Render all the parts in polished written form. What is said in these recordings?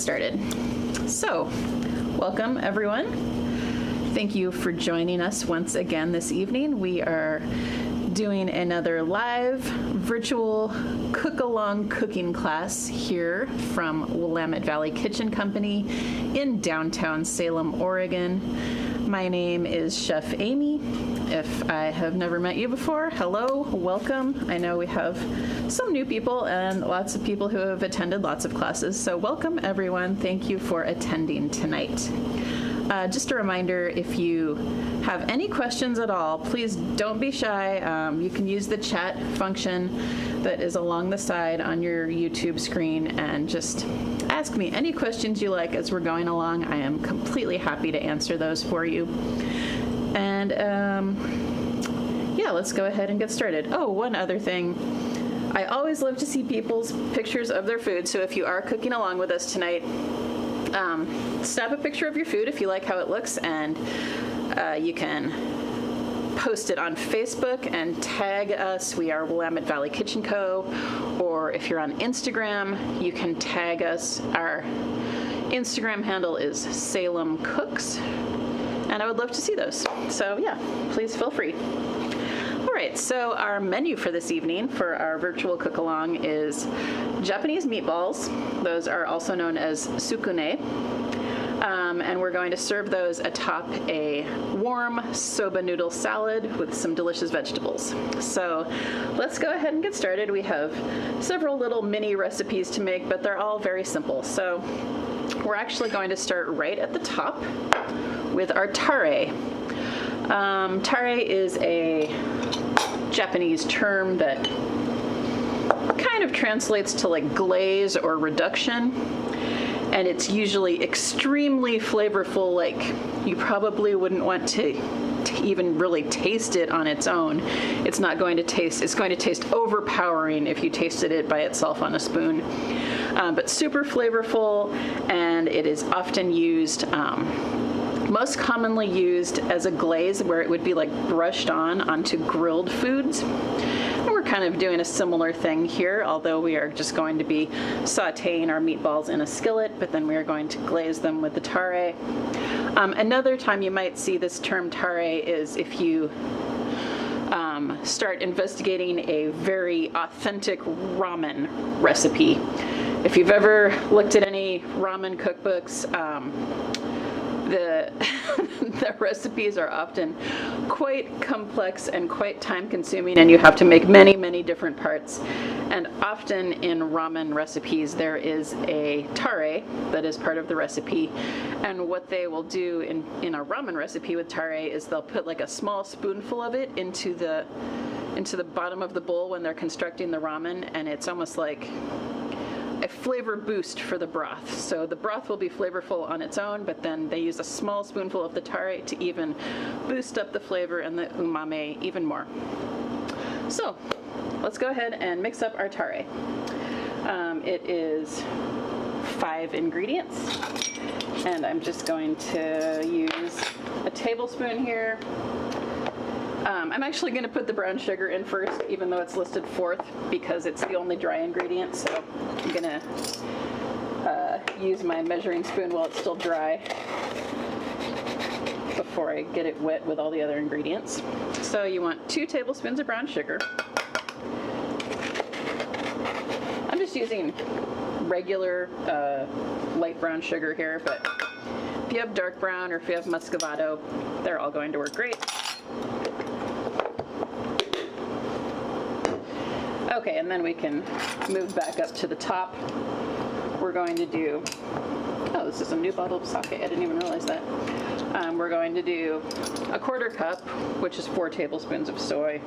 Started. So, welcome everyone. Thank you for joining us once again this evening. We are doing another live virtual cook-along cooking class here from Willamette Valley Kitchen Company in downtown Salem, Oregon. My name is Chef Amy. If I have never met you before, hello, welcome. I know we have some new people and lots of people who have attended lots of classes, so welcome everyone. Thank you for attending tonight. Just a reminder, if you have any questions at all, please don't be shy. You can use the chat function that is along the side on your YouTube screen and just ask me any questions you like as we're going along. I am completely happy to answer those for you. And yeah, let's go ahead and get started. Oh, one other thing. I always love to see people's pictures of their food, so if you are cooking along with us tonight, snap a picture of your food if you like how it looks, and you can post it on Facebook and tag us. We are Willamette Valley Kitchen Co. Or if you're on Instagram, you can tag us. Our Instagram handle is Salem Cooks, and I would love to see those. So yeah, please feel free. All right, so our menu for this evening for our virtual cook-along is Japanese meatballs. Those are also known as sukune. And we're going to serve those atop a warm soba noodle salad with some delicious vegetables. So let's go ahead and get started. We have several little mini recipes to make, but they're all very simple. So we're actually going to start right at the top with our tare. Tare is a Japanese term that kind of translates to like glaze or reduction, and it's usually extremely flavorful. Like, you probably wouldn't want to even really taste it on its own. It's going to taste overpowering if you tasted it by itself on a spoon. But super flavorful, and it is often used, most commonly used as a glaze where it would be like brushed onto grilled foods. And we're kind of doing a similar thing here, although we are just going to be sauteing our meatballs in a skillet, but then we are going to glaze them with the tare. Another time you might see this term tare is if you start investigating a very authentic ramen recipe. If you've ever looked at any ramen cookbooks, the recipes are often quite complex and quite time consuming, and you have to make many, many different parts. And often in ramen recipes there is a tare that is part of the recipe, and what they will do in a ramen recipe with tare is they'll put like a small spoonful of it into the bottom of the bowl when they're constructing the ramen, and it's almost like a flavor boost for the broth. So the broth will be flavorful on its own, but then they use a small spoonful of the tare to even boost up the flavor and the umami even more. So let's go ahead and mix up our tare. It is 5 ingredients, and I'm just going to use a tablespoon here. I'm actually going to put the brown sugar in first, even though it's listed 4th, because it's the only dry ingredient. So I'm going to use my measuring spoon while it's still dry before I get it wet with all the other ingredients. So you want 2 tablespoons of brown sugar. I'm just using regular light brown sugar here, but if you have dark brown or if you have muscovado, they're all going to work great. Okay, and then we can move back up to the top. We're going to do, oh, this is a new bottle of sake, I didn't even realize that. We're going to do a 1/4 cup, which is 4 tablespoons of soy.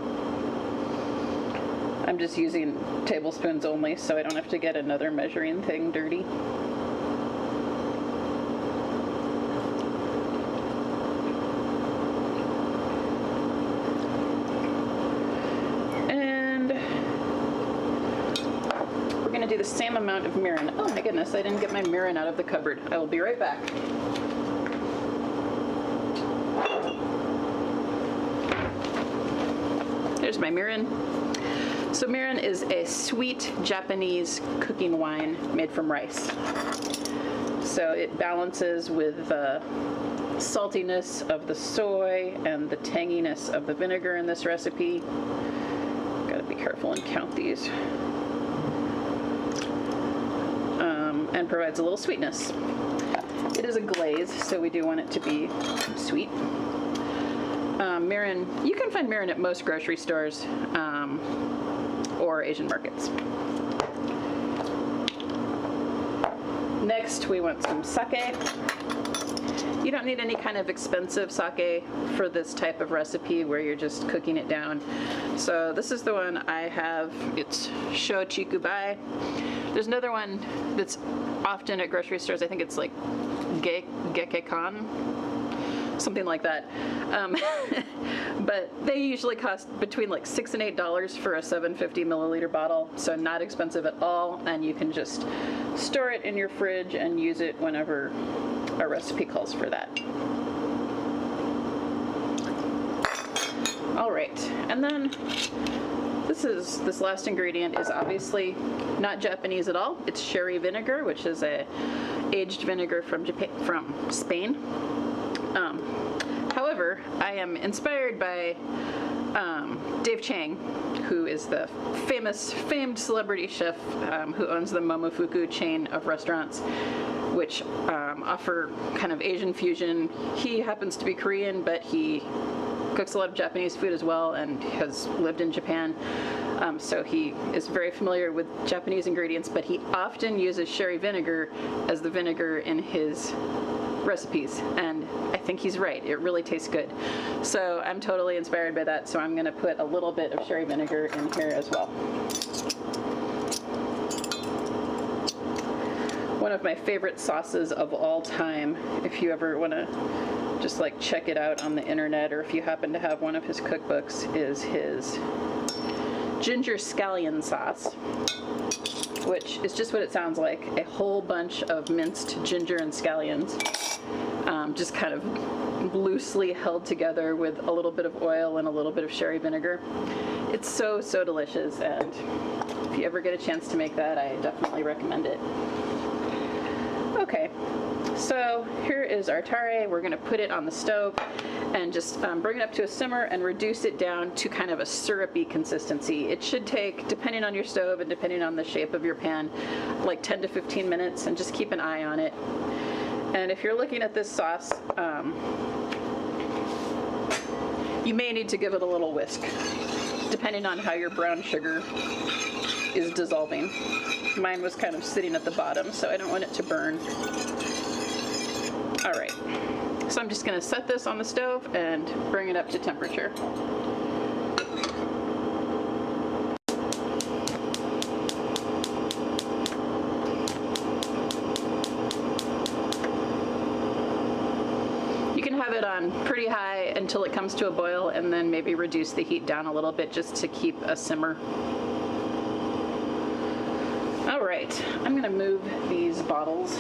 I'm just using tablespoons only, so I don't have to get another measuring thing dirty. Do the same amount of mirin. Oh my goodness, I didn't get my mirin out of the cupboard. I will be right back. There's my mirin. So mirin is a sweet Japanese cooking wine made from rice. So it balances with the saltiness of the soy and the tanginess of the vinegar in this recipe. Gotta be careful and count these. And provides a little sweetness. It is a glaze, so we do want it to be sweet. Mirin, you can find mirin at most grocery stores or Asian markets. Next, we want some sake. You don't need any kind of expensive sake for this type of recipe where you're just cooking it down. So this is the one I have. It's Shochikubai. There's another one that's often at grocery stores. I think it's like Gekkeikan, something like that. But they usually cost between like $6 and $8 for a 750 milliliter bottle, so not expensive at all, and you can just store it in your fridge and use it whenever a recipe calls for that. All right, and then this last ingredient is obviously not Japanese at all. It's sherry vinegar, which is a aged vinegar from Spain. However, I am inspired by Dave Chang, who is the famed celebrity chef who owns the Momofuku chain of restaurants, which offer kind of Asian fusion. He happens to be Korean, but he cooks a lot of Japanese food as well and has lived in Japan. So he is very familiar with Japanese ingredients, but he often uses sherry vinegar as the vinegar in his recipes, and I think he's right. It really tastes good. So I'm totally inspired by that, so I'm going to put a little bit of sherry vinegar in here as well. One of my favorite sauces of all time, if you ever want to just like check it out on the internet, or if you happen to have one of his cookbooks, is his ginger scallion sauce, which is just what it sounds like, a whole bunch of minced ginger and scallions, just kind of loosely held together with a little bit of oil and a little bit of sherry vinegar. It's so delicious, and if you ever get a chance to make that, I definitely recommend it. Okay, so here is our tare. We're going to put it on the stove and just bring it up to a simmer and reduce it down to kind of a syrupy consistency. It should take, depending on your stove and depending on the shape of your pan, like 10 to 15 minutes, and just keep an eye on it. And if you're looking at this sauce, you may need to give it a little whisk, depending on how your brown sugar is dissolving. Mine was kind of sitting at the bottom, so I don't want it to burn. All right, so I'm just going to set this on the stove and bring it up to temperature. You can have it on pretty high until it comes to a boil, and then maybe reduce the heat down a little bit just to keep a simmer. All right, I'm going to move these bottles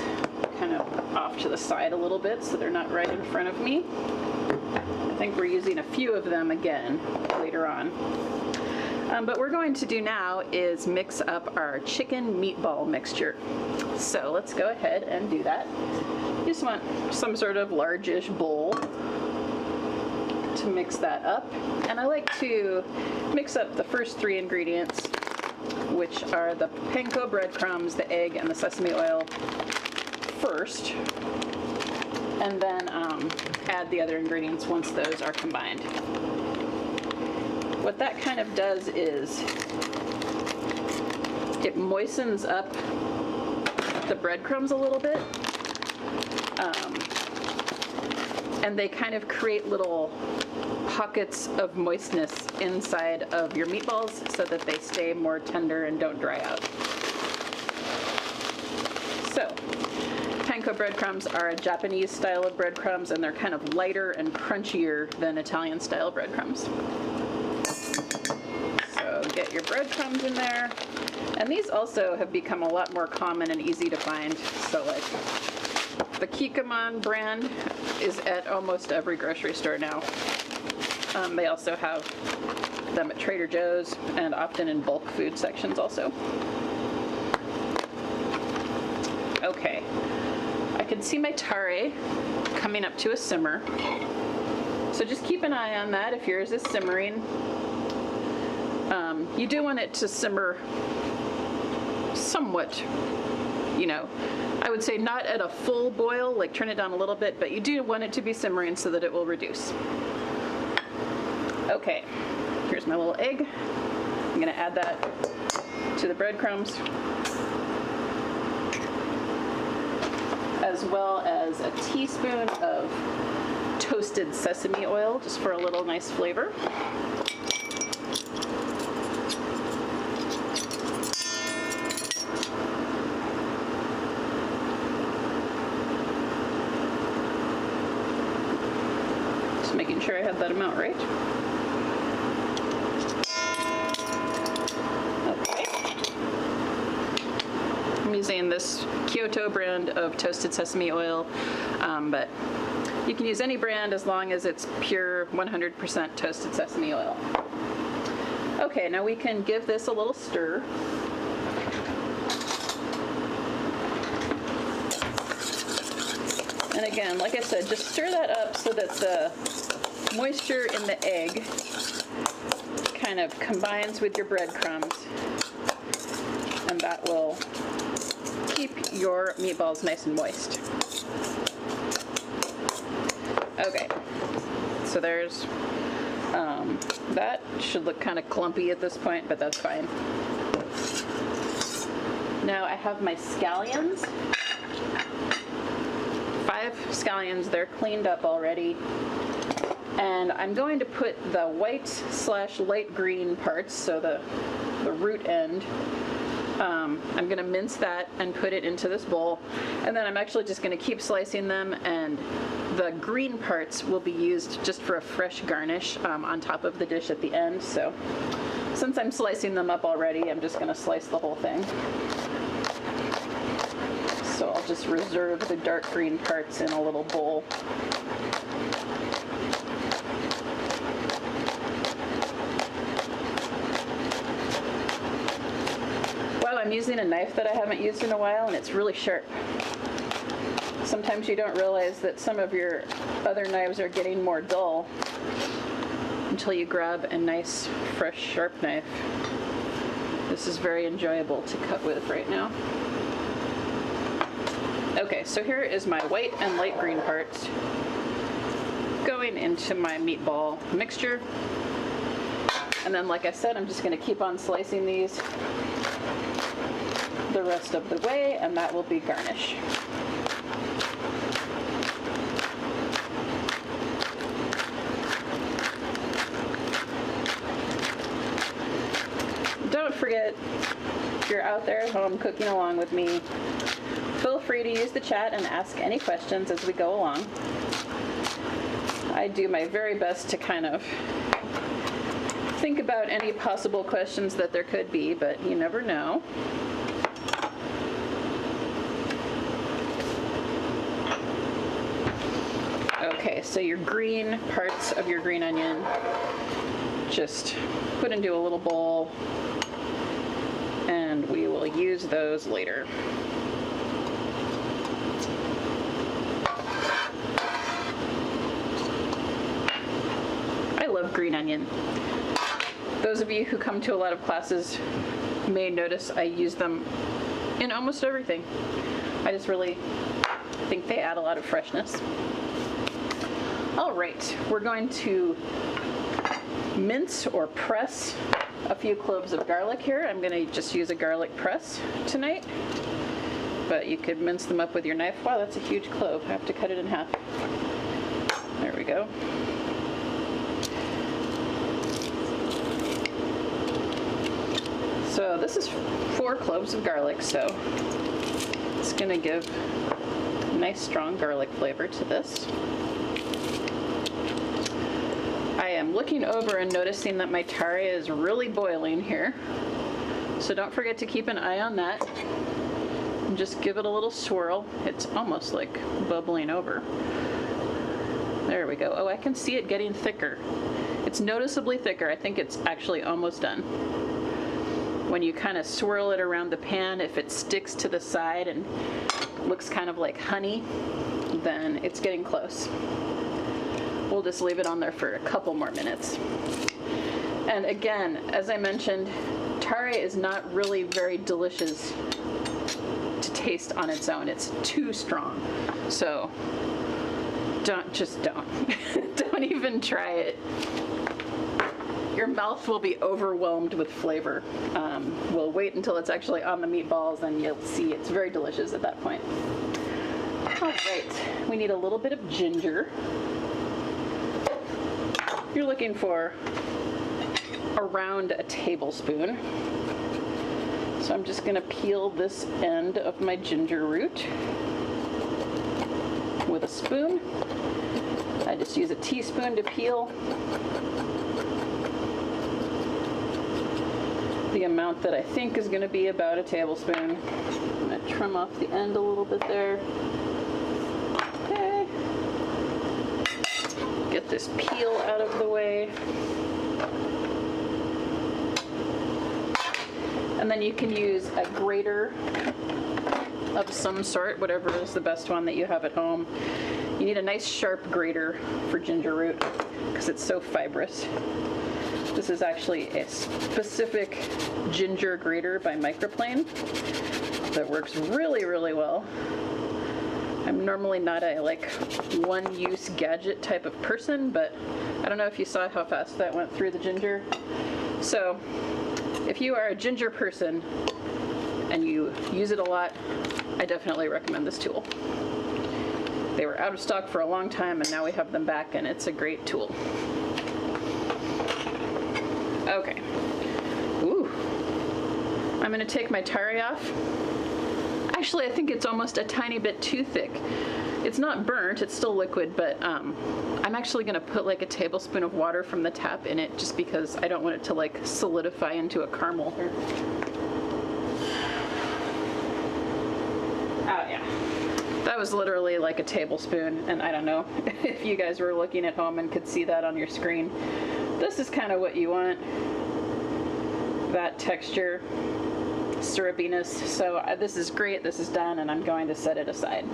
kind of off to the side a little bit so they're not right in front of me. I think we're using a few of them again later on. But what we're going to do now is mix up our chicken meatball mixture. So let's go ahead and do that. You just want some sort of large-ish bowl to mix that up. And I like to mix up the first three ingredients, which are the panko breadcrumbs, the egg, and the sesame oil first, and then add the other ingredients once those are combined. What that kind of does is it moistens up the breadcrumbs a little bit, and they kind of create little pockets of moistness inside of your meatballs so that they stay more tender and don't dry out. So, panko breadcrumbs are a Japanese style of breadcrumbs, and they're kind of lighter and crunchier than Italian style breadcrumbs. So get your breadcrumbs in there. And these also have become a lot more common and easy to find. So like the Kikkoman brand is at almost every grocery store now. They also have them at Trader Joe's and often in bulk food sections also. Okay, I see my tare coming up to a simmer. So just keep an eye on that if yours is simmering. You do want it to simmer somewhat, you know, I would say not at a full boil, like turn it down a little bit, but you do want it to be simmering so that it will reduce. Okay, here's my little egg. I'm gonna add that to the breadcrumbs, as well as a teaspoon of toasted sesame oil, just for a little nice flavor. Just making sure I have that amount right. Using this Kyoto brand of toasted sesame oil, but you can use any brand as long as it's pure 100% toasted sesame oil. Okay, now we can give this a little stir. And again, like I said, just stir that up so that the moisture in the egg kind of combines with your breadcrumbs, and that will keep your meatballs nice and moist. Okay, so there's, that should look kind of clumpy at this point, but that's fine. Now I have my scallions. 5 scallions, they're cleaned up already. And I'm going to put the white/light green parts, so the root end, I'm going to mince that and put it into this bowl, and then I'm actually just going to keep slicing them, and the green parts will be used just for a fresh garnish on top of the dish at the end. So since I'm slicing them up already, I'm just going to slice the whole thing. So I'll just reserve the dark green parts in a little bowl. I'm using a knife that I haven't used in a while, and it's really sharp. Sometimes you don't realize that some of your other knives are getting more dull until you grab a nice, fresh, sharp knife. This is very enjoyable to cut with right now. Okay, so here is my white and light green parts going into my meatball mixture. And then, like I said, I'm just going to keep on slicing these the rest of the way, and that will be garnish. Don't forget, if you're out there at home cooking along with me, feel free to use the chat and ask any questions as we go along. I do my very best to kind of think about any possible questions that there could be, but you never know. Okay, so your green parts of your green onion, just put into a little bowl, and we will use those later. I love green onion. Those of you who come to a lot of classes may notice I use them in almost everything. I just really think they add a lot of freshness. All right, we're going to mince or press a few cloves of garlic here. I'm going to just use a garlic press tonight, but you could mince them up with your knife. Wow, that's a huge clove. I have to cut it in half. There we go. So this is 4 cloves of garlic, so it's going to give a nice strong garlic flavor to this. I am looking over and noticing that my tare is really boiling here, so don't forget to keep an eye on that and just give it a little swirl. It's almost like bubbling over. There we go. Oh, I can see it getting thicker. It's noticeably thicker. I think it's actually almost done. When you kind of swirl it around the pan, if it sticks to the side and looks kind of like honey, then it's getting close. We'll just leave it on there for a couple more minutes. And again, as I mentioned, tare is not really very delicious to taste on its own. It's too strong. So don't. Don't even try it. Your mouth will be overwhelmed with flavor. We'll wait until it's actually on the meatballs and you'll see it's very delicious at that point. All right, we need a little bit of ginger. You're looking for around a tablespoon. So I'm just gonna peel this end of my ginger root with a spoon. I just use a teaspoon to peel. The amount that I think is gonna be about a tablespoon. I'm gonna trim off the end a little bit there. Okay. Get this peel out of the way. And then you can use a grater of some sort, whatever is the best one that you have at home. You need a nice sharp grater for ginger root because it's so fibrous. This is actually a specific ginger grater by Microplane that works really, really well. I'm normally not a one-use gadget type of person, but I don't know if you saw how fast that went through the ginger. So if you are a ginger person and you use it a lot, I definitely recommend this tool. They were out of stock for a long time and now we have them back and it's a great tool. Okay. Ooh. I'm gonna take my tare off. Actually, I think it's almost a tiny bit too thick. It's not burnt, it's still liquid, but I'm actually gonna put like a tablespoon of water from the tap in it just because I don't want it to like solidify into a caramel. Oh yeah. That was literally like a tablespoon, and I don't know if you guys were looking at home and could see that on your screen. This is kind of what you want. That texture, syrupiness. So this is great, this is done, and I'm going to set it aside.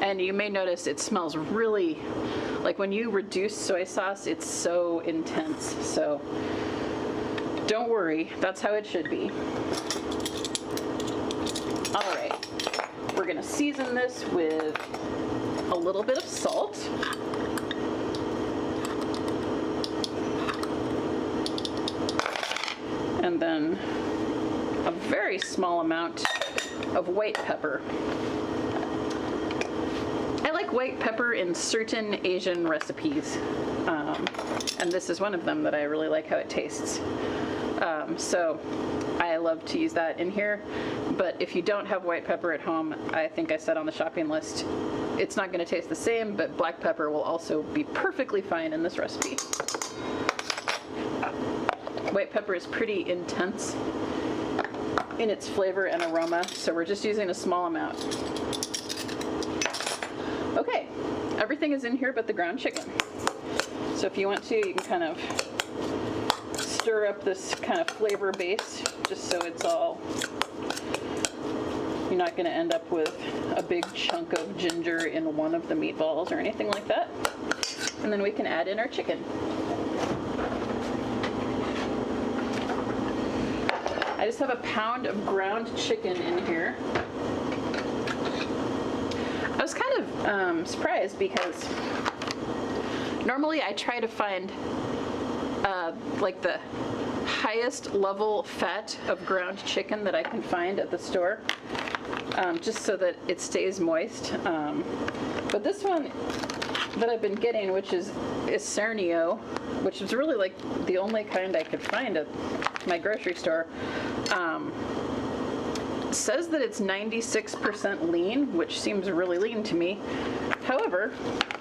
And you may notice it smells really, like when you reduce soy sauce, it's so intense. So don't worry, that's how it should be. All right, we're gonna season this with a little bit of salt. And then a very small amount of white pepper. I like white pepper in certain Asian recipes, and this is one of them that I really like how it tastes. So I love to use that in here, but if you don't have white pepper at home, I think I said on the shopping list, it's not going to taste the same, but black pepper will also be perfectly fine in this recipe. White pepper is pretty intense in its flavor and aroma, so we're just using a small amount. Okay, everything is in here but the ground chicken. So if you want to, you can kind of stir up this kind of flavor base just so it's all, you're not going to end up with a big chunk of ginger in one of the meatballs or anything like that. And then we can add in our chicken. I just have a pound of ground chicken in here. I was kind of surprised because normally I try to find like the highest level fat of ground chicken that I can find at the store, just so that it stays moist. But this one that I've been getting, which is Isernio, which is really like the only kind I could find at my grocery store, says that it's 96% lean, which seems really lean to me. However,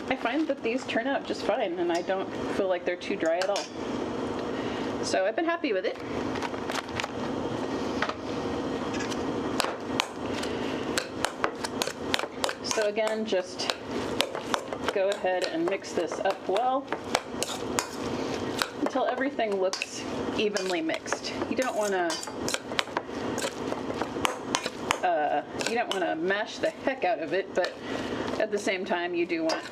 I find that these turn out just fine and I don't feel like they're too dry at all. So I've been happy with it. So again, just go ahead and mix this up well until everything looks evenly mixed. You don't want to you don't want to mash the heck out of it, but at the same time you do want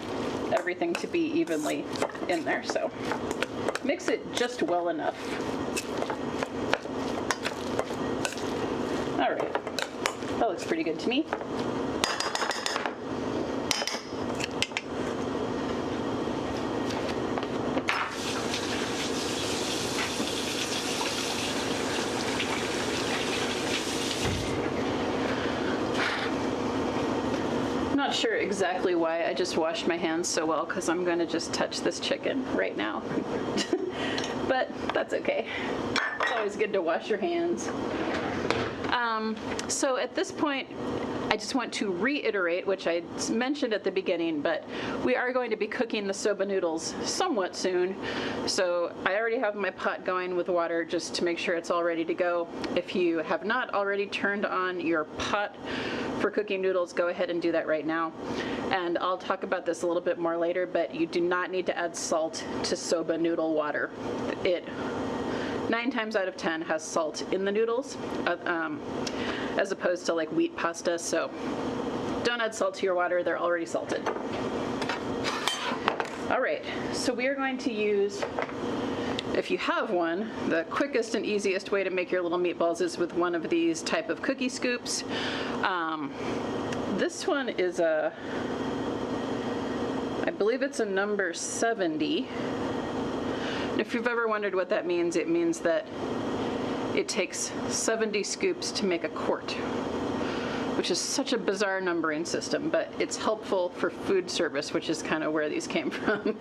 everything to be evenly in there. So mix it just well enough. All right, that looks pretty good to me. Not sure exactly why I just washed my hands so well, because I'm going to just touch this chicken right now. But that's okay. It's always good to wash your hands. So at this point, I just want to reiterate, which I mentioned at the beginning, but we are going to be cooking the soba noodles somewhat soon. So I already have my pot going with water just to make sure it's all ready to go. If you have not already turned on your pot for cooking noodles, go ahead and do that right now. And I'll talk about this a little bit more later, but you do not need to add salt to soba noodle water. It 9 times out of 10 has salt in the noodles, as opposed to like wheat pasta, so don't add salt to your water, they're already salted. All right, so we are going to use, if you have one, the quickest and easiest way to make your little meatballs is with one of these type of cookie scoops. This one is I believe it's a number 70. If you've ever wondered what that means, it means that it takes 70 scoops to make a quart, which is such a bizarre numbering system, but it's helpful for food service, which is kind of where these came from.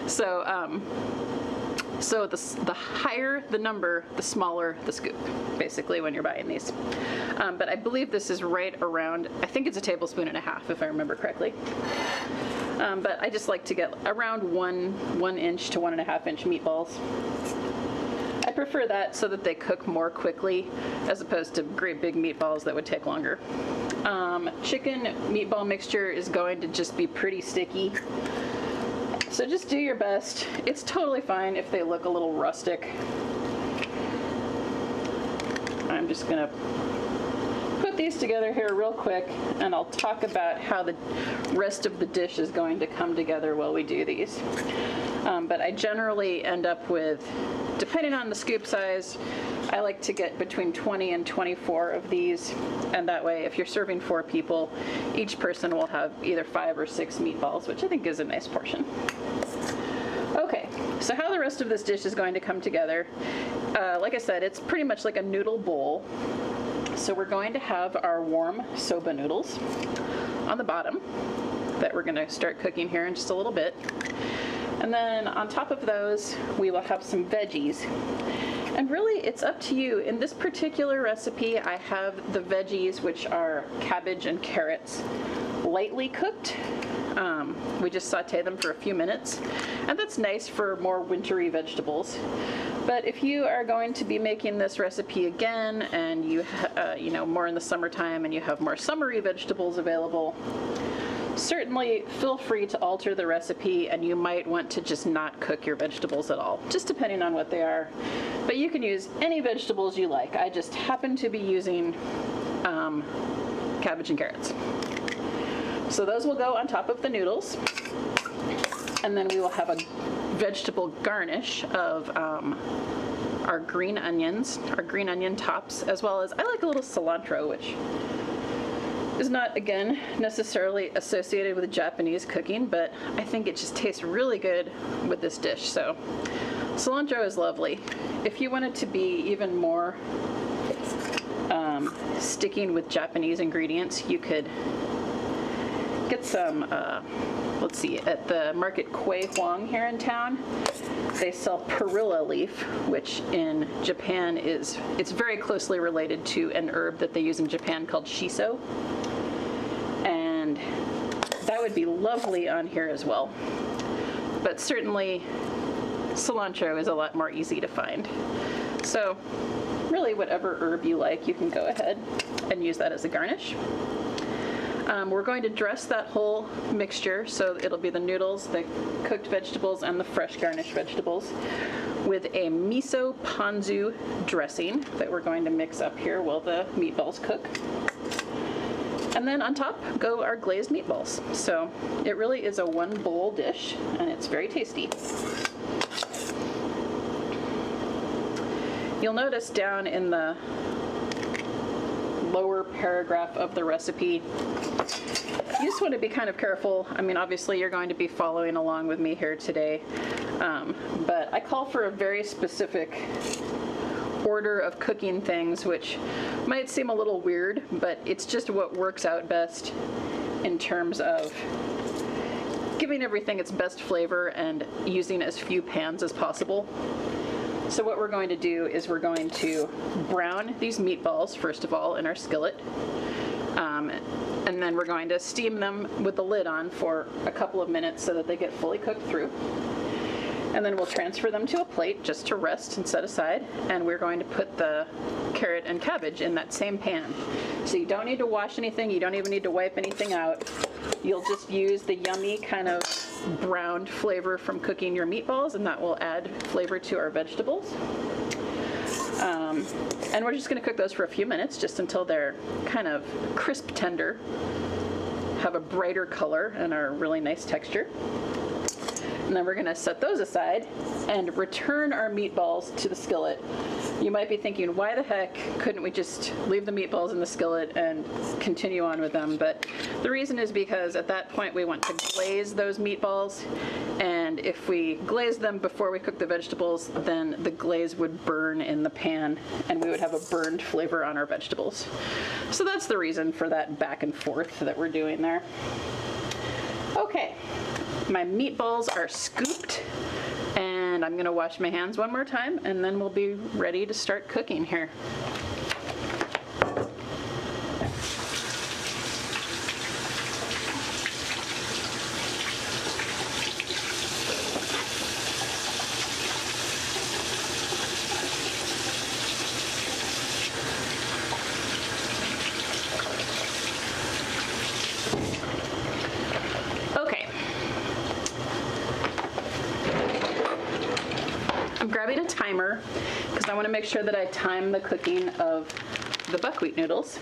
So, so the higher the number, the smaller the scoop, basically, when you're buying these. But I believe this is right around, I think it's a tablespoon and a half, if I remember correctly. But I just like to get around 1 inch to 1.5 inch meatballs. I prefer that so that they cook more quickly as opposed to great big meatballs that would take longer. Chicken meatball mixture is going to just be pretty sticky. So just do your best. It's totally fine if they look a little rustic. I'm just gonna put these together here real quick, and I'll talk about how the rest of the dish is going to come together while we do these. But I generally end up with, depending on the scoop size, I like to get between 20 and 24 of these, and that way if you're serving 4 people, each person will have either 5 or 6 meatballs, which I think is a nice portion. Okay, so how the rest of this dish is going to come together, like I said, it's pretty much like a noodle bowl. So we're going to have our warm soba noodles on the bottom that we're going to start cooking here in just a little bit. And then on top of those, we will have some veggies. And really, it's up to you. In this particular recipe, I have the veggies, which are cabbage and carrots, lightly cooked. We just saute them for a few minutes, and that's nice for more wintry vegetables. But if you are going to be making this recipe again, and you know, more in the summertime, and you have more summery vegetables available, certainly feel free to alter the recipe, and you might want to just not cook your vegetables at all, just depending on what they are. But you can use any vegetables you like. I just happen to be using cabbage and carrots. So those will go on top of the noodles, and then we will have a vegetable garnish of our green onions, our green onion tops, as well as I like a little cilantro, which is not, again, necessarily associated with Japanese cooking, but I think it just tastes really good with this dish. So cilantro is lovely. If you want it to be even more sticking with Japanese ingredients, you could get some, let's see, at the market Kue Huang here in town, they sell perilla leaf, which in Japan it's very closely related to an herb that they use in Japan called shiso. And that would be lovely on here as well. But certainly cilantro is a lot more easy to find. So really whatever herb you like, you can go ahead and use that as a garnish. We're going to dress that whole mixture, so it'll be the noodles, the cooked vegetables, and the fresh garnished vegetables, with a miso ponzu dressing that we're going to mix up here while the meatballs cook. And then on top go our glazed meatballs. So it really is a one bowl dish, and it's very tasty. You'll notice down in the lower paragraph of the recipe, you just want to be kind of careful. I mean, obviously you're going to be following along with me here today, but I call for a very specific order of cooking things, which might seem a little weird, but it's just what works out best in terms of giving everything its best flavor and using as few pans as possible. So what we're going to do is we're going to brown these meatballs, first of all, in our skillet. And then we're going to steam them with the lid on for a couple of minutes so that they get fully cooked through. And then we'll transfer them to a plate just to rest and set aside. And we're going to put the carrot and cabbage in that same pan. So you don't need to wash anything. You don't even need to wipe anything out. You'll just use the yummy kind of browned flavor from cooking your meatballs, and that will add flavor to our vegetables. And we're just going to cook those for a few minutes, just until they're kind of crisp tender, have a brighter color, and are really nice texture. And then we're going to set those aside and return our meatballs to the skillet. You might be thinking, why the heck couldn't we just leave the meatballs in the skillet and continue on with them? But the reason is because at that point we want to glaze those meatballs, and if we glaze them before we cook the vegetables, then the glaze would burn in the pan and we would have a burned flavor on our vegetables. So that's the reason for that back and forth that we're doing there. Okay. My meatballs are scooped, and I'm going to wash my hands one more time, and then we'll be ready to start cooking here. Grabbing a timer because I want to make sure that I time the cooking of the buckwheat noodles.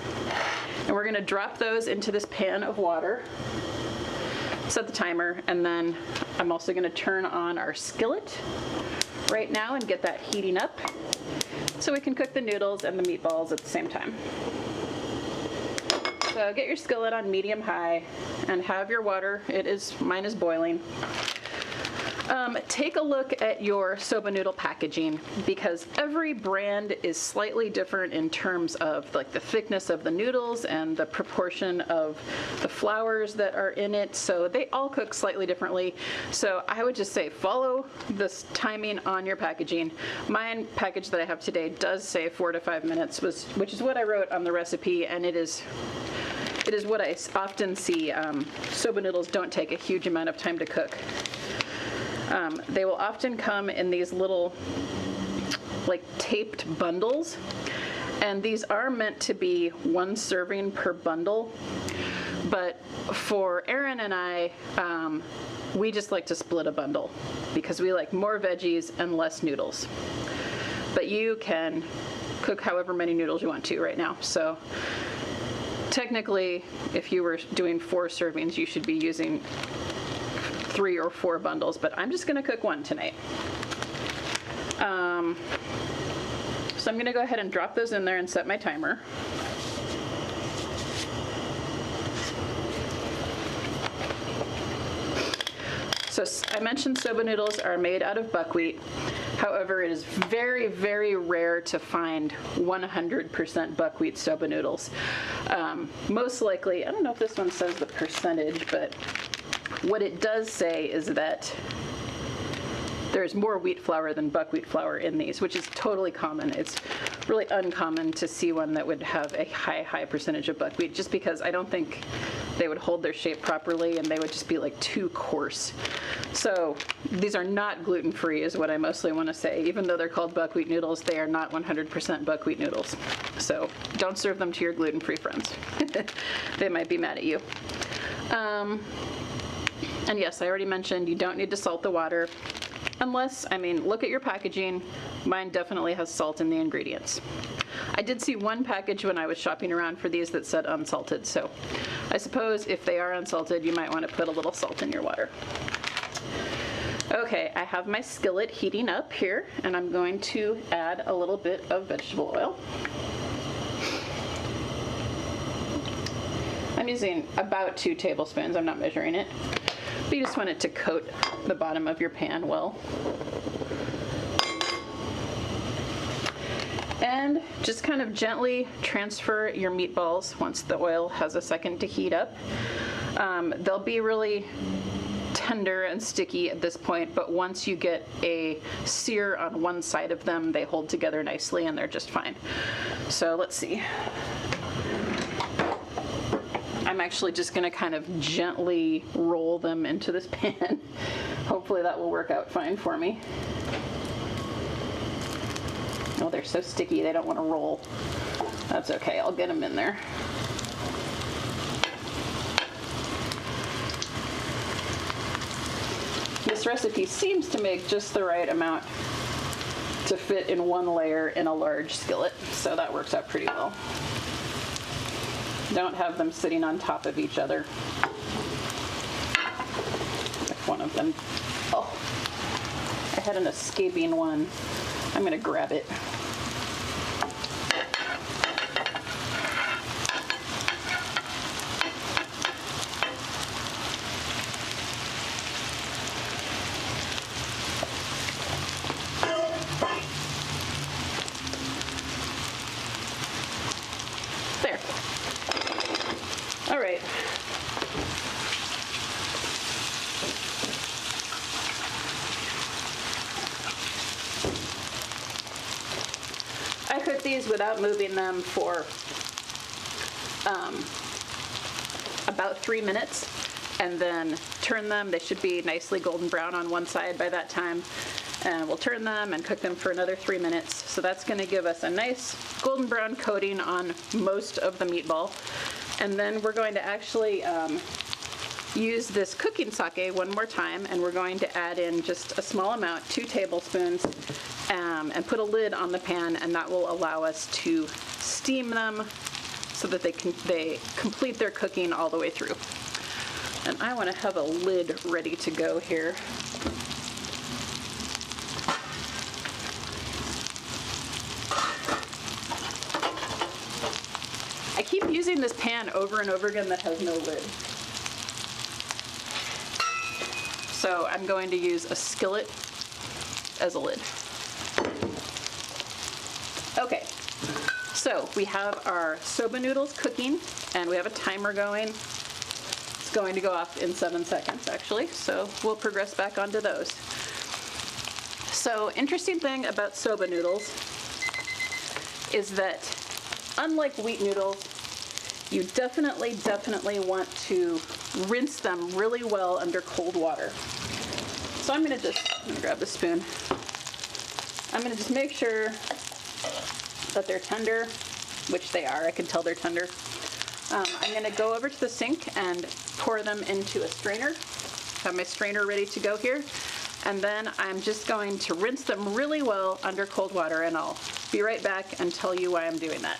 And we're going to drop those into this pan of water, set the timer, and then I'm also going to turn on our skillet right now and get that heating up so we can cook the noodles and the meatballs at the same time. So get your skillet on medium-high and have your water. Mine is boiling. Take a look at your soba noodle packaging, because every brand is slightly different in terms of like the thickness of the noodles and the proportion of the flours that are in it. So they all cook slightly differently. So I would just say follow this timing on your packaging. My package that I have today does say 4 to 5 minutes, which is what I wrote on the recipe, and it is what I often see. Soba noodles don't take a huge amount of time to cook. They will often come in these little like taped bundles, and these are meant to be 1 serving per bundle, but for Erin and I, we just like to split a bundle because we like more veggies and less noodles. But you can cook however many noodles you want to right now. So technically, if you were doing 4 servings, you should be using 3 or 4 bundles, but I'm just going to cook 1 tonight. So I'm going to go ahead and drop those in there and set my timer. So I mentioned soba noodles are made out of buckwheat. However, it is very, very rare to find 100% buckwheat soba noodles. Most likely, I don't know if this one says the percentage, but what it does say is that there's more wheat flour than buckwheat flour in these, which is totally common. It's really uncommon to see one that would have a high percentage of buckwheat, just because I don't think they would hold their shape properly and they would just be like too coarse. So these are not gluten-free is what I mostly want to say. Even though they're called buckwheat noodles, they are not 100% buckwheat noodles. So don't serve them to your gluten-free friends. They might be mad at you. And yes, I already mentioned you don't need to salt the water. Unless, I mean, look at your packaging. Mine definitely has salt in the ingredients. I did see one package when I was shopping around for these that said unsalted, so I suppose if they are unsalted, you might want to put a little salt in your water. Okay, I have my skillet heating up here, and I'm going to add a little bit of vegetable oil. I'm using about 2 tablespoons, I'm not measuring it, but you just want it to coat the bottom of your pan well. And just kind of gently transfer your meatballs once the oil has a second to heat up. They'll be really tender and sticky at this point, but once you get a sear on one side of them, they hold together nicely and they're just fine. So let's see. I'm actually just going to kind of gently roll them into this pan. Hopefully that will work out fine for me. Oh, they're so sticky, they don't want to roll. That's okay, I'll get them in there. This recipe seems to make just the right amount to fit in one layer in a large skillet, so that works out pretty well. Don't have them sitting on top of each other. If one of them, oh, I had an escaping one. I'm gonna grab it. There. All right. I cook these without moving them for about 3 minutes, and then turn them. They should be nicely golden brown on one side by that time, and we'll turn them and cook them for another 3 minutes. So that's going to give us a nice golden brown coating on most of the meatball. And then we're going to actually use this cooking sake one more time, and we're going to add in just a small amount, 2 tablespoons, and put a lid on the pan, and that will allow us to steam them so that they complete their cooking all the way through. And I want to have a lid ready to go here. I keep using this pan over and over again that has no lid. So I'm going to use a skillet as a lid. Okay, so we have our soba noodles cooking, and we have a timer going. It's going to go off in 7 seconds, actually, so we'll progress back onto those. So, interesting thing about soba noodles is that, unlike wheat noodles, you definitely want to rinse them really well under cold water. So I'm gonna grab the spoon. I'm gonna just make sure that they're tender, which they are. I can tell they're tender. I'm gonna go over to the sink and pour them into a strainer. Have my strainer ready to go here. And then I'm just going to rinse them really well under cold water, and I'll be right back and tell you why I'm doing that.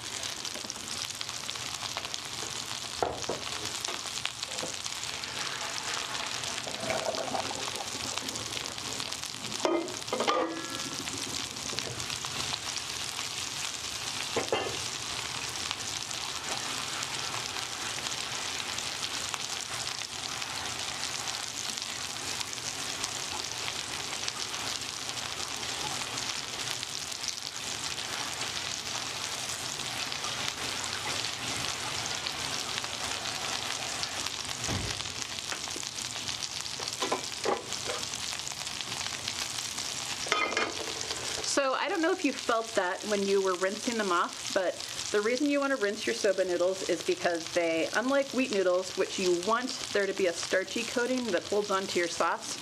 So I don't know if you felt that when you were rinsing them off, but the reason you want to rinse your soba noodles is because they, unlike wheat noodles, which you want there to be a starchy coating that holds onto your sauce,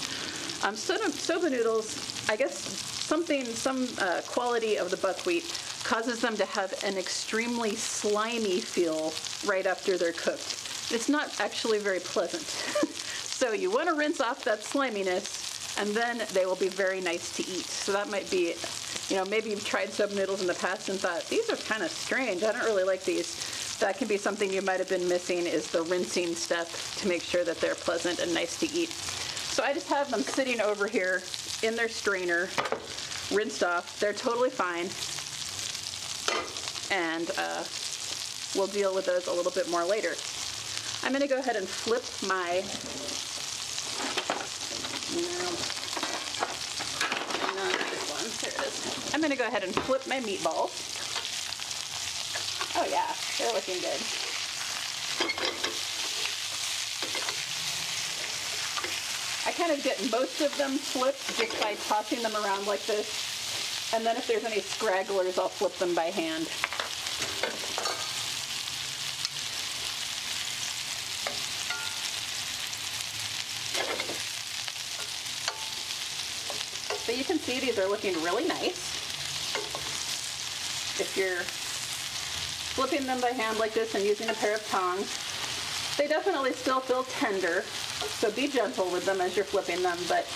soba noodles, I guess some quality of the buckwheat causes them to have an extremely slimy feel right after they're cooked. It's not actually very pleasant. So you want to rinse off that sliminess, and then they will be very nice to eat. So that might be You know, maybe you've tried soba noodles in the past and thought, these are kind of strange. I don't really like these. That can be something you might have been missing, is the rinsing step to make sure that they're pleasant and nice to eat. So I just have them sitting over here in their strainer, rinsed off. They're totally fine. And we'll deal with those a little bit more later. I'm going to go ahead and flip my, there it is. I'm going to go ahead and flip my meatballs. Oh yeah, they're looking good. I kind of get most of them flipped just by tossing them around like this. And then if there's any scragglers, I'll flip them by hand. So you can see these are looking really nice. If you're flipping them by hand like this and using a pair of tongs, they definitely still feel tender, so be gentle with them as you're flipping them, but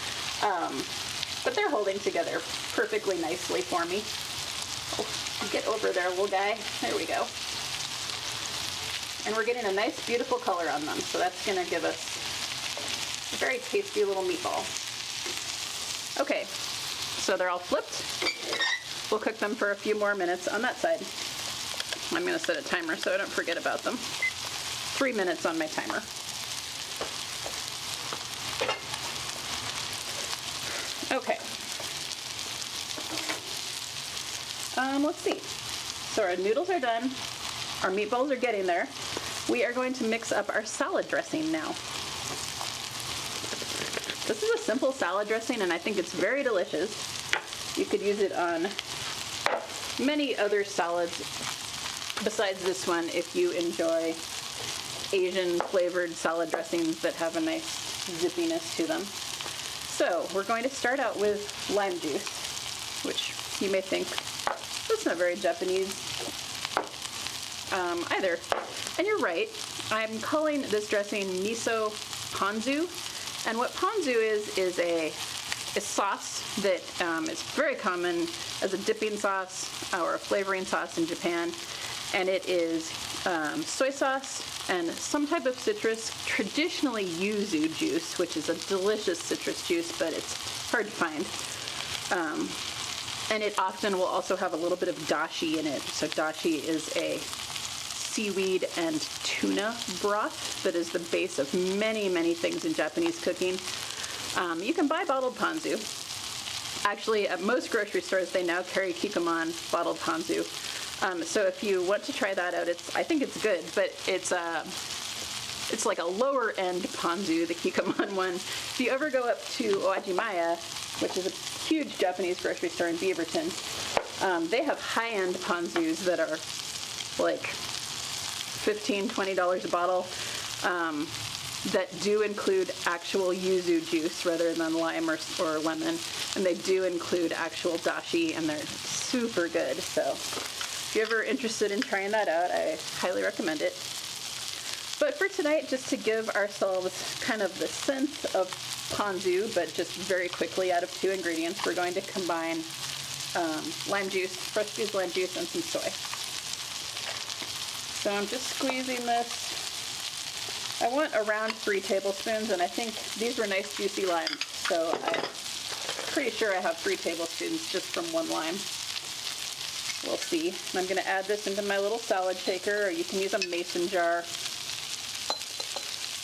they're holding together perfectly nicely for me. Oh, get over there, little guy. There we go. And we're getting a nice, beautiful color on them, so that's going to give us a very tasty little meatball. Okay, so they're all flipped. We'll cook them for a few more minutes on that side. I'm going to set a timer so I don't forget about them. 3 minutes on my timer. Okay. Let's see. So our noodles are done. Our meatballs are getting there. We are going to mix up our salad dressing now. This is a simple salad dressing, and I think it's very delicious. You could use it on many other salads besides this one if you enjoy Asian flavored salad dressings that have a nice zippiness to them. So we're going to start out with lime juice, which you may think, that's not very Japanese either. And you're right. I'm calling this dressing miso ponzu. And what ponzu is a sauce that is very common as a dipping sauce or a flavoring sauce in Japan. And it is soy sauce and some type of citrus, traditionally yuzu juice, which is a delicious citrus juice, but it's hard to find. And it often will also have a little bit of dashi in it. So dashi is a seaweed and tuna broth that is the base of many, many things in Japanese cooking. You can buy bottled ponzu. Actually, at most grocery stores, they now carry Kikkoman bottled ponzu. So if you want to try that out, I think it's good, but it's like a lower end ponzu, the Kikkoman one. If you ever go up to Owajimaya, which is a huge Japanese grocery store in Beaverton, they have high-end ponzus that are like $15, $20 a bottle, that do include actual yuzu juice rather than lime or lemon, and they do include actual dashi, and they're super good. So if you're ever interested in trying that out, I highly recommend it. But for tonight, just to give ourselves kind of the sense of ponzu, but just very quickly out of 2 ingredients, we're going to combine lime juice, fresh squeezed lime juice, and some soy. So I'm just squeezing this. I want around 3 tablespoons, and I think these were nice juicy limes, so I'm pretty sure I have 3 tablespoons just from 1 lime. We'll see. And I'm going to add this into my little salad shaker, or you can use a mason jar,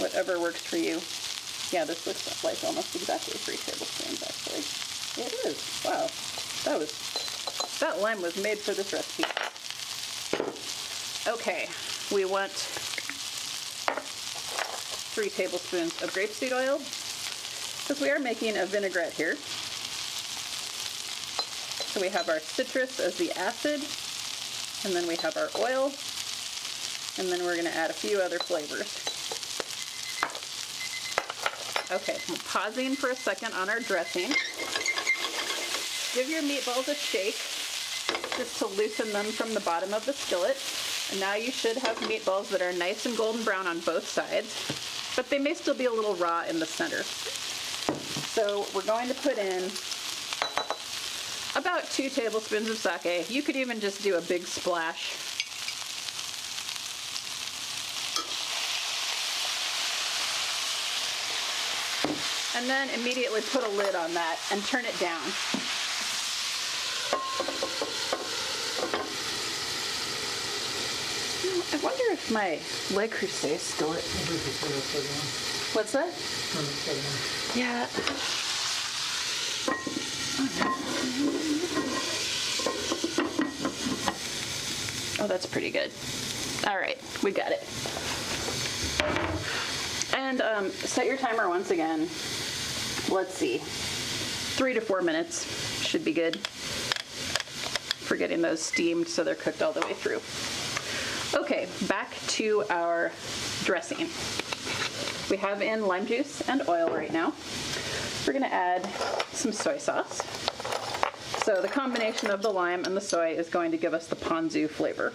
whatever works for you. Yeah, this looks like almost exactly 3 tablespoons, actually. It is. Wow. That lime was made for this recipe. Okay, we want 3 tablespoons of grapeseed oil, because we are making a vinaigrette here. So we have our citrus as the acid, and then we have our oil, and then we're going to add a few other flavors. Okay, we're pausing for a second on our dressing. Give your meatballs a shake just to loosen them from the bottom of the skillet. And now you should have meatballs that are nice and golden brown on both sides, but they may still be a little raw in the center. So we're going to put in about 2 tablespoons of sake. You could even just do a big splash. And then immediately put a lid on that and turn it down. I wonder if my Le Creuset is still it. What's that? Yeah. Oh, that's pretty good. All right, we got it. And set your timer once again. Let's see, 3 to 4 minutes should be good for getting those steamed so they're cooked all the way through. Okay, back to our dressing. We have in lime juice and oil right now. We're gonna add some soy sauce. So the combination of the lime and the soy is going to give us the ponzu flavor.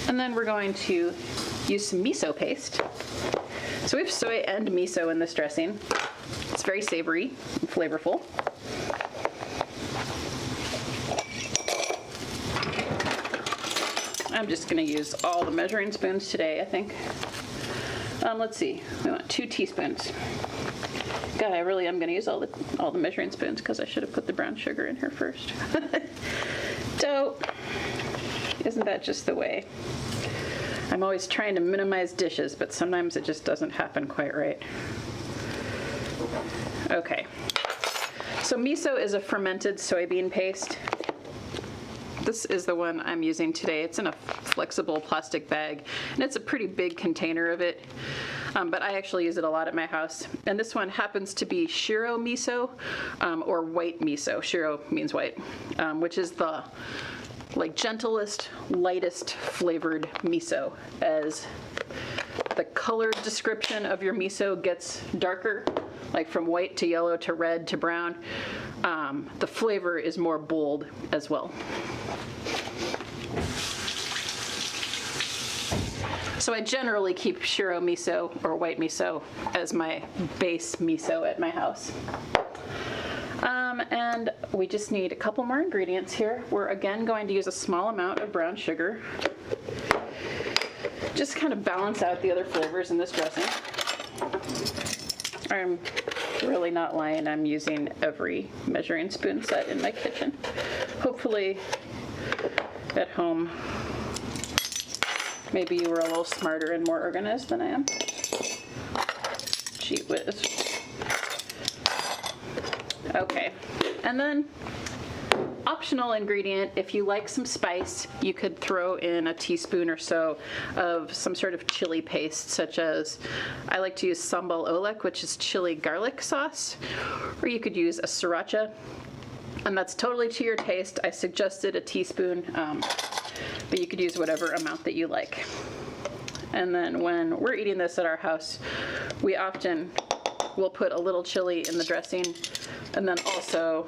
And then we're going to use some miso paste. So we have soy and miso in this dressing. It's very savory and flavorful. I'm just going to use all the measuring spoons today, I think. Let's see, we want 2 teaspoons. God, I really am going to use all the measuring spoons because I should have put the brown sugar in here first. Dope. Isn't that just the way? I'm always trying to minimize dishes, but sometimes it just doesn't happen quite right. Okay. So miso is a fermented soybean paste. This is the one I'm using today. It's in a flexible plastic bag, and it's a pretty big container of it. But I actually use it a lot at my house. And this one happens to be shiro miso, or white miso. Shiro means white, which is the gentlest, lightest flavored miso. As the color description of your miso gets darker, like from white to yellow to red to brown, the flavor is more bold as well. So I generally keep shiro miso or white miso as my base miso at my house. And we just need a couple more ingredients here. We're again going to use a small amount of brown sugar. Just kind of balance out the other flavors in this dressing. I'm really not lying, I'm using every measuring spoon set in my kitchen. Hopefully at home, maybe you were a little smarter and more organized than I am. Gee whiz. Okay, and then optional ingredient, if you like some spice, you could throw in a teaspoon or so of some sort of chili paste, such as, I like to use sambal oelek, which is chili garlic sauce, or you could use a sriracha, and that's totally to your taste. I suggested a teaspoon, but you could use whatever amount that you like. And then when we're eating this at our house, we often will put a little chili in the dressing, and then also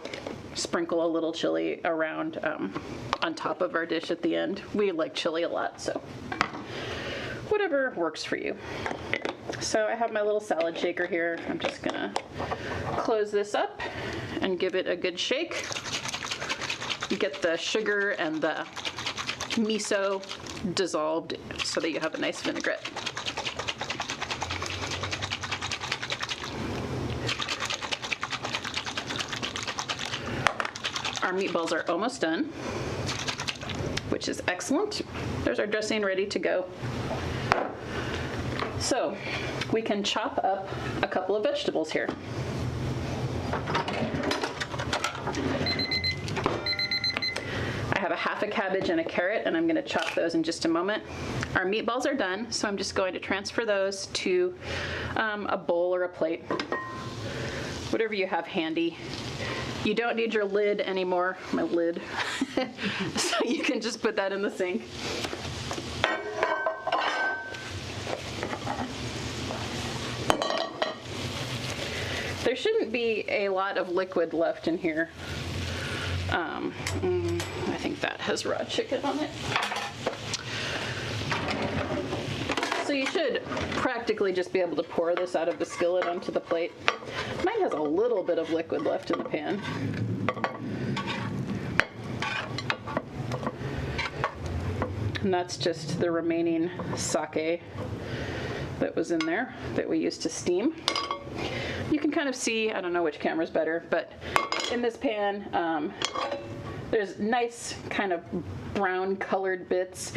sprinkle a little chili around on top of our dish at the end. We like chili a lot, so whatever works for you. So I have my little salad shaker here. I'm just gonna close this up and give it a good shake. Get the sugar and the miso dissolved so that you have a nice vinaigrette. Our meatballs are almost done, which is excellent. There's our dressing ready to go. So we can chop up a couple of vegetables here. I have a half a cabbage and a carrot, and I'm going to chop those in just a moment. Our meatballs are done, so I'm just going to transfer those to a bowl or a plate, whatever you have handy. You don't need your lid anymore, my lid, so you can just put that in the sink. There shouldn't be a lot of liquid left in here. I think that has raw chicken on it. So you should practically just be able to pour this out of the skillet onto the plate. Mine has a little bit of liquid left in the pan. And that's just the remaining sake that was in there that we used to steam. You can kind of see, I don't know which camera's better, but in this pan, there's nice kind of brown colored bits,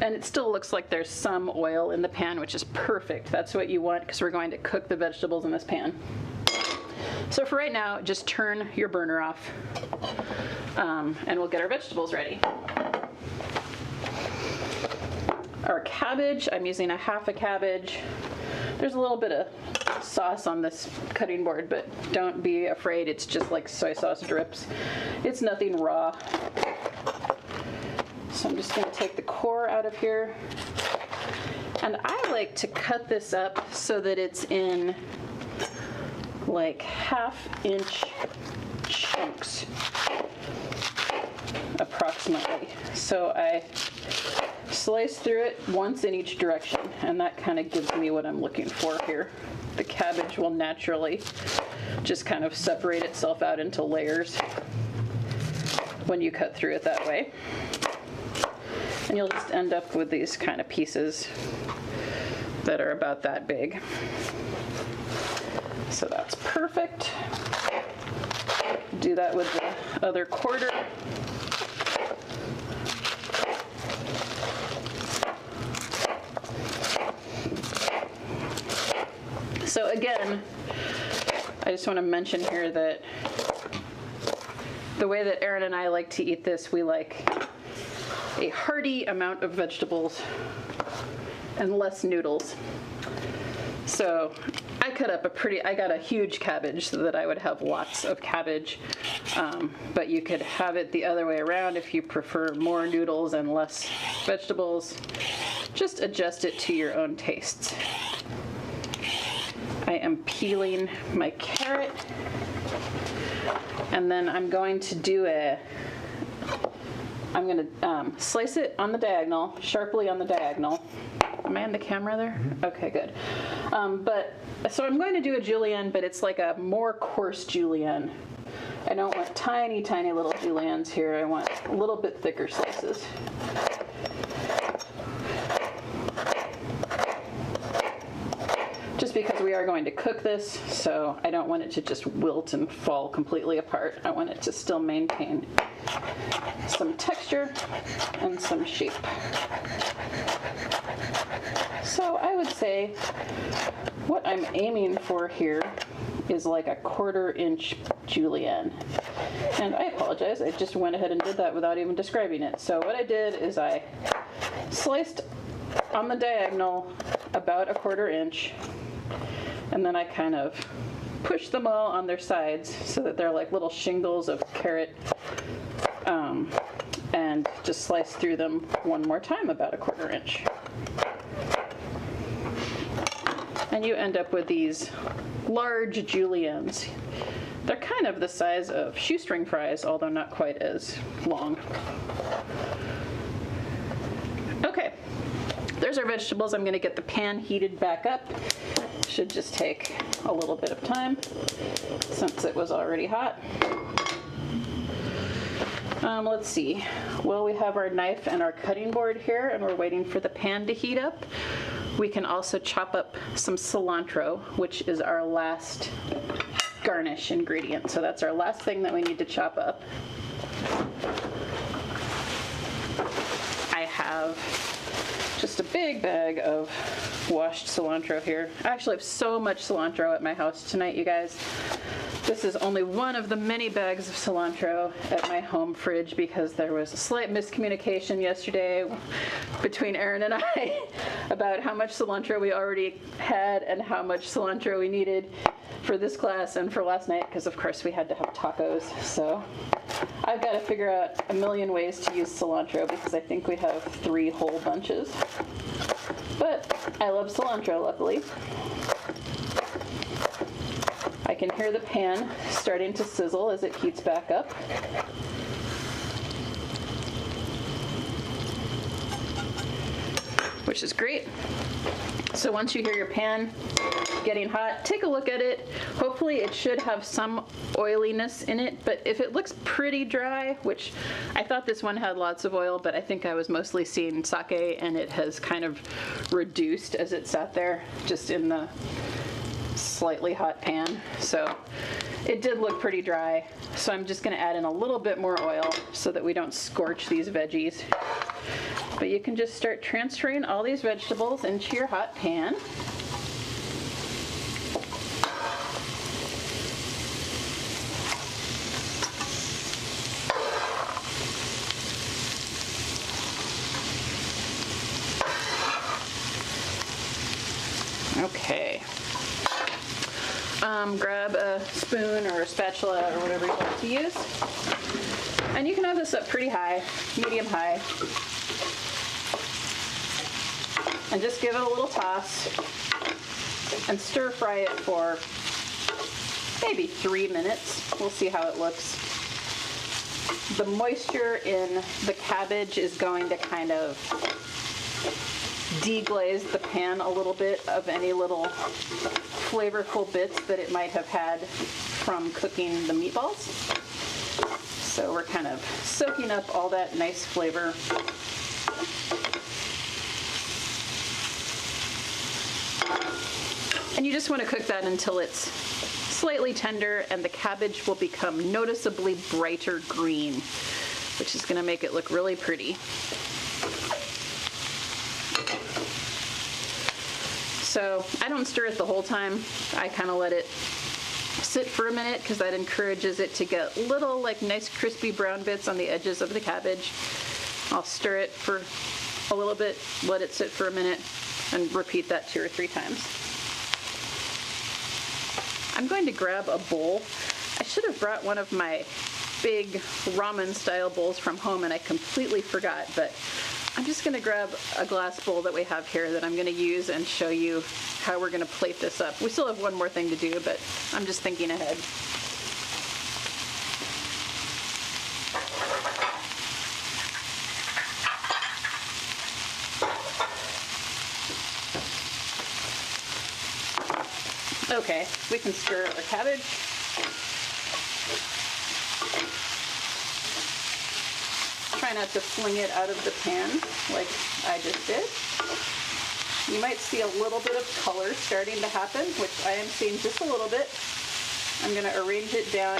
and it still looks like there's some oil in the pan, which is perfect. That's what you want because we're going to cook the vegetables in this pan. So for right now, just turn your burner off, and we'll get our vegetables ready. Our cabbage, I'm using a half a cabbage. There's a little bit of sauce on this cutting board, but don't be afraid, it's just like soy sauce drips. It's nothing raw. So I'm just going to take the core out of here. And I like to cut this up so that it's in like 1/2 inch chunks, approximately. So I slice through it once in each direction, and that kind of gives me what I'm looking for here. The cabbage will naturally just kind of separate itself out into layers when you cut through it that way. And you'll just end up with these kind of pieces that are about that big. So that's perfect. Do that with the other quarter. So again, I just want to mention here that the way that Aaron and I like to eat this, we like a hearty amount of vegetables and less noodles. So I cut up I got a huge cabbage so that I would have lots of cabbage, but you could have it the other way around if you prefer more noodles and less vegetables. Just adjust it to your own tastes. I am peeling my carrot, and then I'm going to slice it on the diagonal, sharply on the diagonal. Am I on the camera there? Okay, good. So I'm going to do a julienne, but it's like a more coarse julienne. I don't want tiny, tiny little juliennes here. I want a little bit thicker slices. Just because we are going to cook this, so I don't want it to just wilt and fall completely apart. I want it to still maintain some texture and some shape. So I would say what I'm aiming for here is like a 1/4 inch julienne. And I apologize, I just went ahead and did that without even describing it. So what I did is I sliced on the diagonal about a 1/4 inch, and then I kind of push them all on their sides so that they're like little shingles of carrot, and just slice through them one more time about a 1/4 inch. And you end up with these large juliennes. They're kind of the size of shoestring fries, although not quite as long. Okay, there's our vegetables. I'm going to get the pan heated back up. Should just take a little bit of time since it was already hot. Let's see. Well, we have our knife and our cutting board here, and we're waiting for the pan to heat up. We can also chop up some cilantro, which is our last garnish ingredient. So that's our last thing that we need to chop up. I have just a big bag of washed cilantro here. I actually have so much cilantro at my house tonight, you guys. This is only one of the many bags of cilantro at my home fridge because there was a slight miscommunication yesterday between Aaron and I about how much cilantro we already had and how much cilantro we needed for this class and for last night, because of course we had to have tacos. So I've got to figure out a million ways to use cilantro because I think we have 3 whole bunches. But I love cilantro, luckily. I can hear the pan starting to sizzle as it heats back up. which is great. So once you hear your pan getting hot, take a look at it. Hopefully it should have some oiliness in it, but if it looks pretty dry, which I thought this one had lots of oil, but I think I was mostly seeing sake and it has kind of reduced as it sat there just in the slightly hot pan. So it did look pretty dry. So I'm just gonna add in a little bit more oil so that we don't scorch these veggies. But you can just start transferring all these vegetables into your hot pan. Okay. Grab a spoon or a spatula or whatever you want to use. And you can have this up pretty high, medium high. And just give it a little toss and stir fry it for maybe 3 minutes. We'll see how it looks. The moisture in the cabbage is going to kind of deglaze the pan a little bit of any little flavorful bits that it might have had from cooking the meatballs. So we're kind of soaking up all that nice flavor. And you just want to cook that until it's slightly tender and the cabbage will become noticeably brighter green, which is going to make it look really pretty. So I don't stir it the whole time. I kind of let it sit for a minute because that encourages it to get little like nice crispy brown bits on the edges of the cabbage. I'll stir it for a little bit, let it sit for a minute, and repeat that 2 or 3 times. I'm going to grab a bowl. I should have brought one of my big ramen style bowls from home and I completely forgot, but I'm just going to grab a glass bowl that we have here that I'm going to use and show you how we're going to plate this up. We still have one more thing to do, but I'm just thinking ahead. Okay, we can stir our cabbage. Try not to fling it out of the pan like I just did. You might see a little bit of color starting to happen, which I am seeing just a little bit. I'm going to arrange it down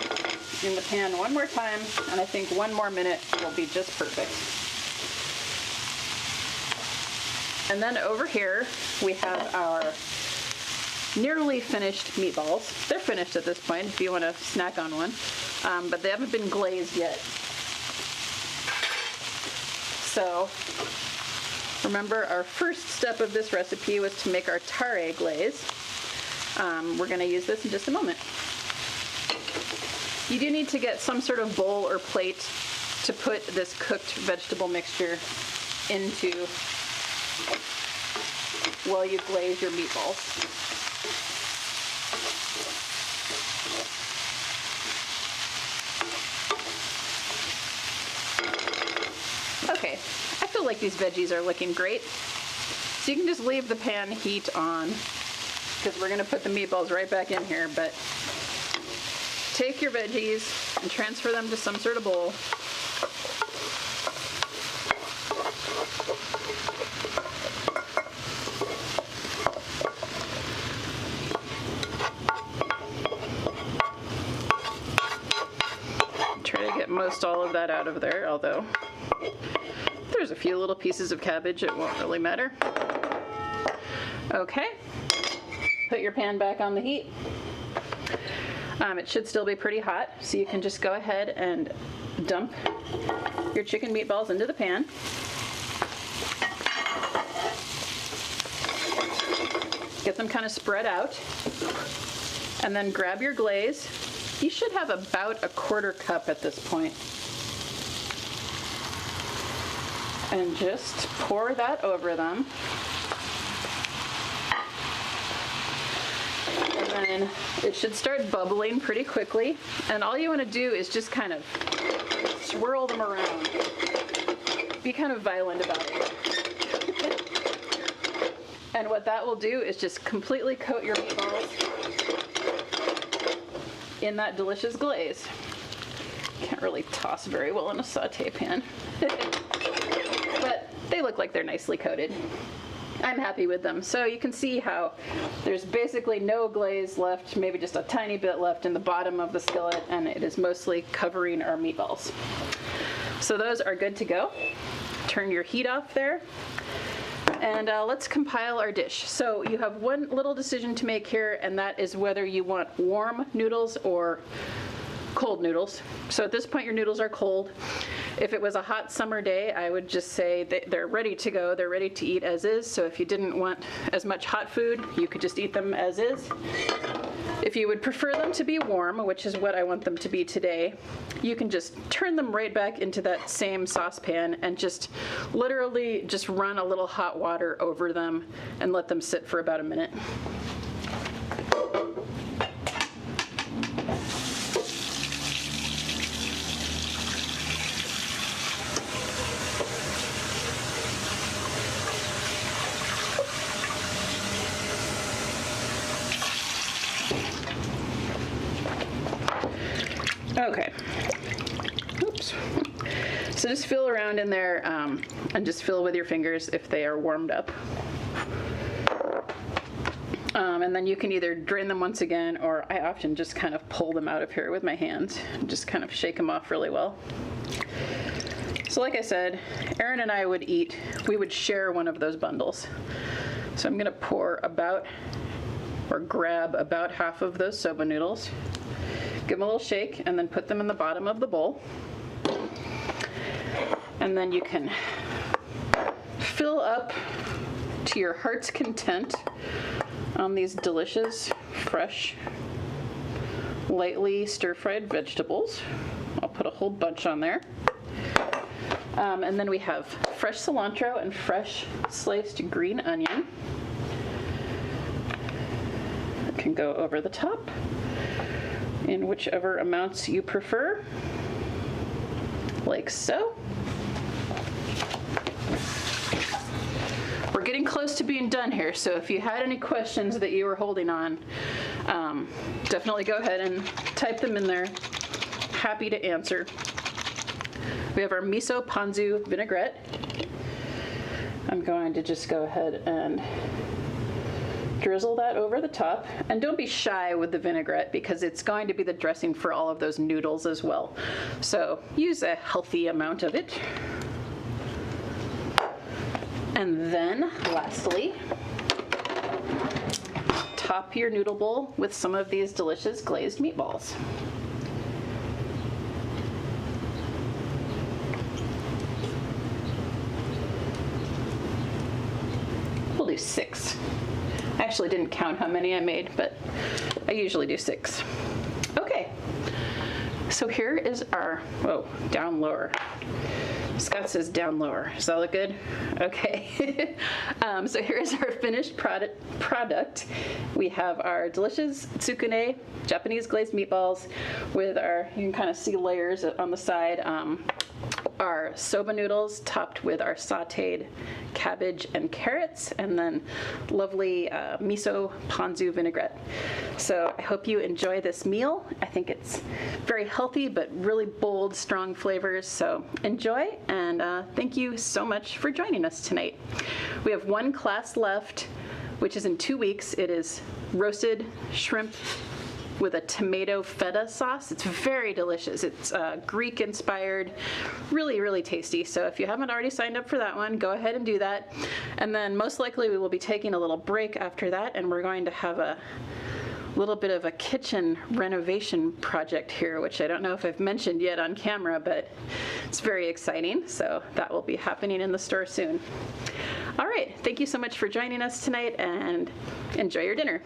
in the pan one more time, and I think 1 more minute will be just perfect. And then over here we have our nearly finished meatballs. They're finished at this point if you want to snack on one, but they haven't been glazed yet. So remember, our first step of this recipe was to make our tare glaze. We're going to use this in just a moment. You do need to get some sort of bowl or plate to put this cooked vegetable mixture into while you glaze your meatballs. Okay, I feel like these veggies are looking great. So you can just leave the pan heat on because we're going to put the meatballs right back in here, but take your veggies and transfer them to some sort of bowl. Try to get most all of that out of there, although there's a few little pieces of cabbage, it won't really matter. Okay, put your pan back on the heat. It should still be pretty hot, so you can just go ahead and dump your chicken meatballs into the pan. Get them kind of spread out, and then grab your glaze. You should have about a 1/4 cup at this point. And just pour that over them. And then it should start bubbling pretty quickly. And all you want to do is just kind of swirl them around. Be kind of violent about it. And what that will do is just completely coat your meatballs in that delicious glaze. Can't really toss very well in a saute pan. But they look like they're nicely coated. I'm happy with them. So you can see how there's basically no glaze left, maybe just a tiny bit left in the bottom of the skillet, and it is mostly covering our meatballs. So those are good to go. Turn your heat off there. And let's compile our dish. So you have one little decision to make here, and that is whether you want warm noodles or cold noodles. So at this point your noodles are cold. If it was a hot summer day, I would just say that they're ready to go. They're ready to eat as is. So if you didn't want as much hot food, you could just eat them as is. If you would prefer them to be warm, which is what I want them to be today, you can just turn them right back into that same saucepan and just literally just run a little hot water over them and let them sit for about a minute. Okay. Oops. So just feel around in there and just feel with your fingers if they are warmed up. And then you can either drain them once again, or I often just kind of pull them out of here with my hands and just kind of shake them off really well. So like I said, Erin and I we would share one of those bundles. So I'm gonna pour grab about half of those soba noodles, give them a little shake, and then put them in the bottom of the bowl. And then you can fill up to your heart's content on these delicious, fresh, lightly stir-fried vegetables. I'll put a whole bunch on there. And then we have fresh cilantro and fresh sliced green onion. It can go over the top in whichever amounts you prefer, like so. We're getting close to being done here, so if you had any questions that you were holding on, definitely go ahead and type them in there. Happy to answer. We have our miso ponzu vinaigrette. I'm going to just go ahead and drizzle that over the top. And don't be shy with the vinaigrette because it's going to be the dressing for all of those noodles as well. So use a healthy amount of it. And then lastly, top your noodle bowl with some of these delicious glazed meatballs. We'll do 6. I actually didn't count how many I made, but I usually do 6. Okay, so here is our, whoa, down lower. Scott says down lower. Does that look good? Okay. So here's our finished product. We have our delicious tsukune Japanese glazed meatballs with our, you can kind of see layers on the side. Our soba noodles topped with our sauteed cabbage and carrots, and then lovely miso ponzu vinaigrette. So I hope you enjoy this meal. I think it's very healthy but really bold, strong flavors. So enjoy, and thank you so much for joining us tonight. We have one class left, which is in 2 weeks. It is roasted shrimp with a tomato feta sauce. It's very delicious. It's Greek inspired, really, really tasty. So if you haven't already signed up for that one, go ahead and do that. And then most likely we will be taking a little break after that, and we're going to have a little bit of a kitchen renovation project here, which I don't know if I've mentioned yet on camera, but it's very exciting. So that will be happening in the store soon. All right, thank you so much for joining us tonight, and enjoy your dinner.